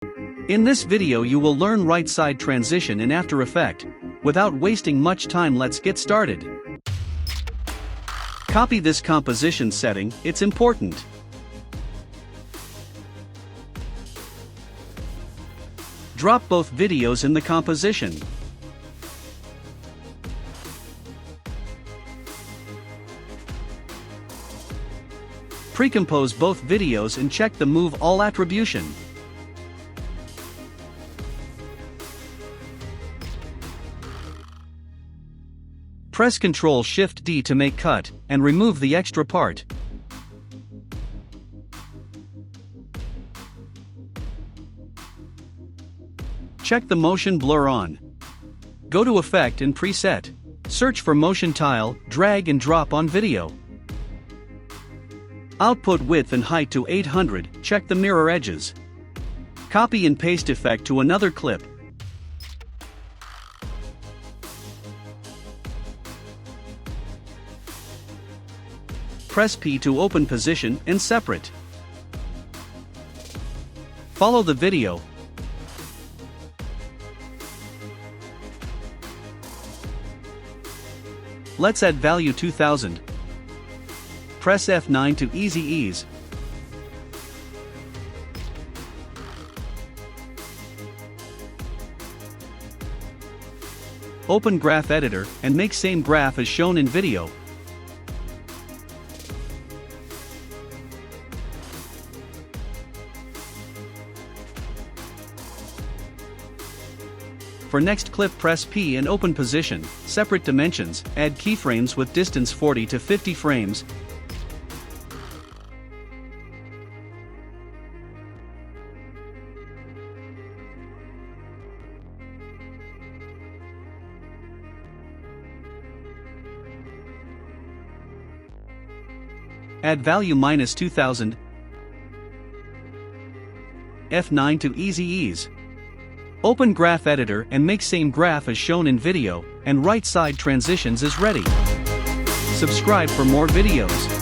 In this video you will learn right side transition in After Effects. Without wasting much time, let's get started. Copy this composition setting, it's important. Drop both videos in the composition. Pre-compose both videos and check the Move All attribution. Press Ctrl-Shift-D to make cut, and remove the extra part. Check the motion blur on. Go to Effect and Preset. Search for Motion Tile, drag and drop on video. Output width and height to 800, check the mirror edges. Copy and paste effect to another clip. Press P to open position and separate. Follow the video. Let's add value 2000. Press F9 to easy ease. Open Graph Editor and make same graph as shown in video. For next clip, press P and open position, separate dimensions, add keyframes with distance 40 to 50 frames. Add value -2000. F9 to easy ease. Open Graph Editor and make same graph as shown in video, and right side transitions is ready. Subscribe for more videos.